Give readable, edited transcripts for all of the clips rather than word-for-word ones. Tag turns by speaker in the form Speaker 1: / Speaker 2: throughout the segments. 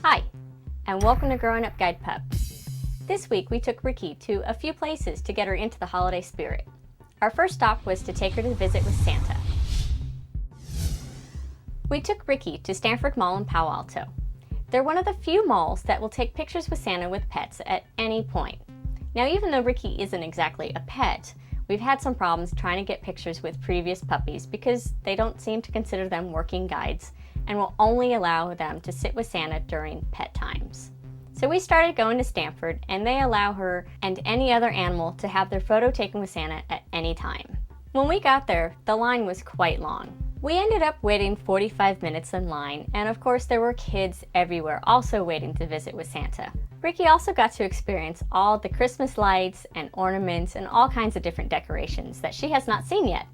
Speaker 1: Hi, and welcome to Growing Up Guide Pup. This week we took Ricky to a few places to get her into the holiday spirit. Our first stop was to take her to visit with Santa. We took Ricky to Stanford Mall in Palo Alto. They're one of the few malls that will take pictures with Santa with pets at any point. Now, even though Ricky isn't exactly a pet, we've had some problems trying to get pictures with previous puppies because they don't seem to consider them working guides and will only allow them to sit with Santa during pet times. So we started going to Stanford, and they allow her and any other animal to have their photo taken with Santa at any time. When we got there, the line was quite long. We ended up waiting 45 minutes in line, and of course there were kids everywhere also waiting to visit with Santa. Ricky also got to experience all the Christmas lights and ornaments and all kinds of different decorations that she has not seen yet.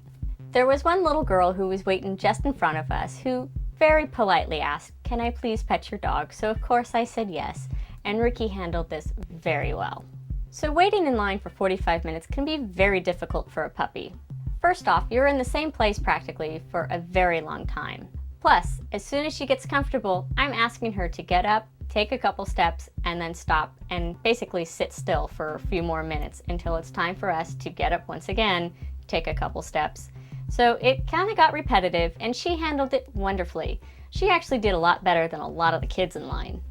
Speaker 1: There was one little girl who was waiting just in front of us who very politely asked, "Can I please pet your dog?" So of course I said yes, and Ricky handled this very well. So waiting in line for 45 minutes can be very difficult for a puppy. First off, you're in the same place practically for a very long time. Plus, as soon as she gets comfortable, I'm asking her to get up, take a couple steps, and then stop and basically sit still for a few more minutes until it's time for us to get up once again, take a couple steps. So it kind of got repetitive, and she handled it wonderfully. She actually did a lot better than a lot of the kids in line.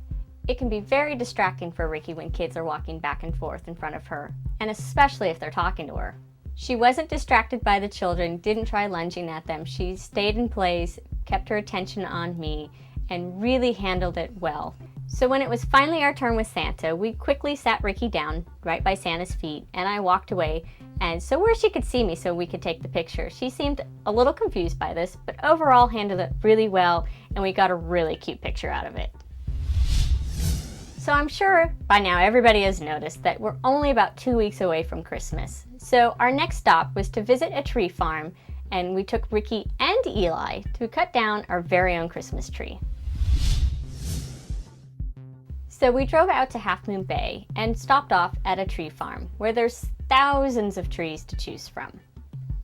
Speaker 1: It can be very distracting for Ricky when kids are walking back and forth in front of her, and especially if they're talking to her. She wasn't distracted by the children, didn't try lunging at them. She stayed in place, kept her attention on me, and really handled it well. So when it was finally our turn with Santa, we quickly sat Ricky down right by Santa's feet, and I walked away, and so where she could see me so we could take the picture. She seemed a little confused by this, but overall handled it really well, and we got a really cute picture out of it. So I'm sure by now everybody has noticed that we're only about 2 weeks away from Christmas. So our next stop was to visit a tree farm, and we took Ricky and Eli to cut down our very own Christmas tree. So we drove out to Half Moon Bay and stopped off at a tree farm where there's thousands of trees to choose from.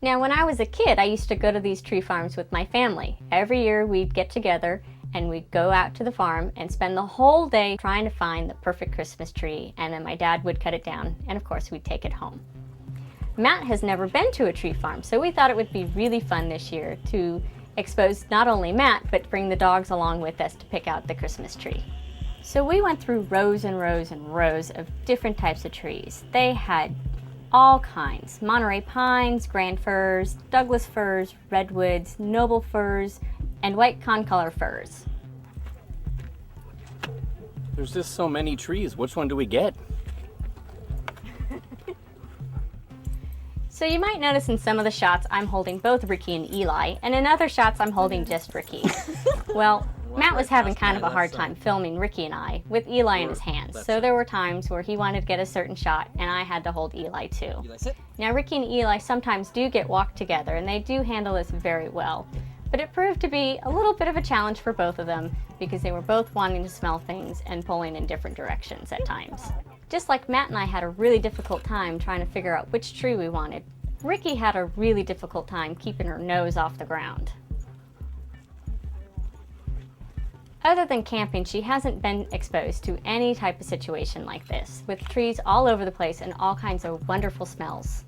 Speaker 1: Now, when I was a kid, I used to go to these tree farms with my family. Every year we'd get together and we'd go out to the farm and spend the whole day trying to find the perfect Christmas tree, and then my dad would cut it down, and of course we'd take it home. Matt has never been to a tree farm, so we thought it would be really fun this year to expose not only Matt, but bring the dogs along with us to pick out the Christmas tree. So we went through rows and rows and rows of different types of trees. They had all kinds: Monterey pines, grand firs, Douglas firs, redwoods, noble firs, and white concolor firs.
Speaker 2: There's just so many trees. Which one do we get?
Speaker 1: So you might notice in some of the shots I'm holding both Ricky and Eli, and in other shots I'm holding just Ricky. Well, Matt was having kind of a hard time filming Ricky and I with Eli in his hands, so there were times where he wanted to get a certain shot and I had to hold Eli too. Now Ricky and Eli sometimes do get walked together, and they do handle this very well, but it proved to be a little bit of a challenge for both of them because they were both wanting to smell things and pulling in different directions at times. Just like Matt and I had a really difficult time trying to figure out which tree we wanted, Ricky had a really difficult time keeping her nose off the ground. Other than camping, she hasn't been exposed to any type of situation like this, with trees all over the place and all kinds of wonderful smells.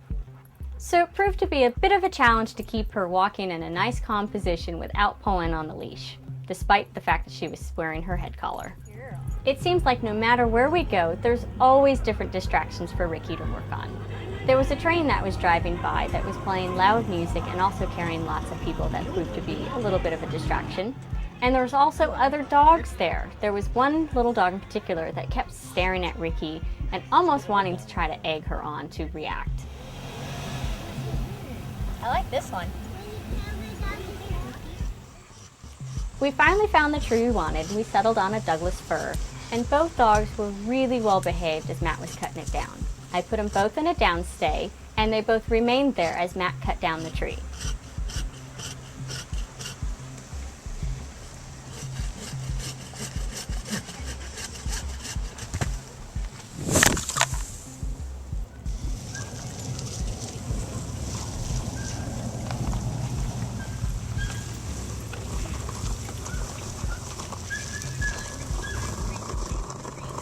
Speaker 1: So it proved to be a bit of a challenge to keep her walking in a nice calm position without pulling on the leash, despite the fact that she was wearing her head collar. It seems like no matter where we go, there's always different distractions for Ricky to work on. There was a train that was driving by that was playing loud music and also carrying lots of people that proved to be a little bit of a distraction. And there was also other dogs there. There was one little dog in particular that kept staring at Ricky and almost wanting to try to egg her on to react. I like this one. We finally found the tree we wanted and we settled on a Douglas fir, and both dogs were really well behaved as Matt was cutting it down. I put them both in a downstay, and they both remained there as Matt cut down the tree.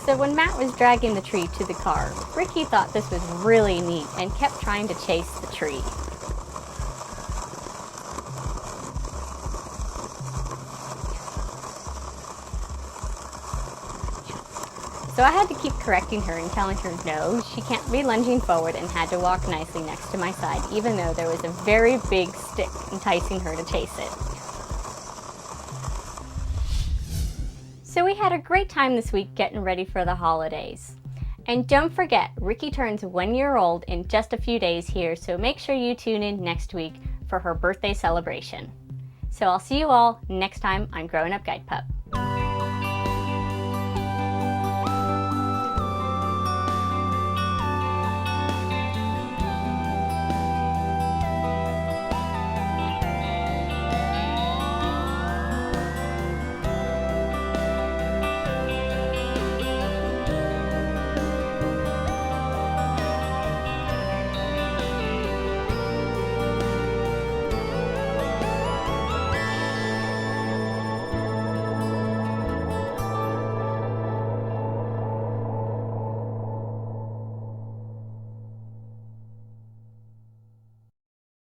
Speaker 1: So when Matt was dragging the tree to the car, Ricky thought this was really neat and kept trying to chase the tree. So I had to keep correcting her and telling her no, she can't be lunging forward, and had to walk nicely next to my side, even though there was a very big stick enticing her to chase it. So we had a great time this week getting ready for the holidays. And don't forget, Ricky turns 1 year old in just a few days here, so make sure you tune in next week for her birthday celebration. So I'll see you all next time on Growing Up Guide Pup.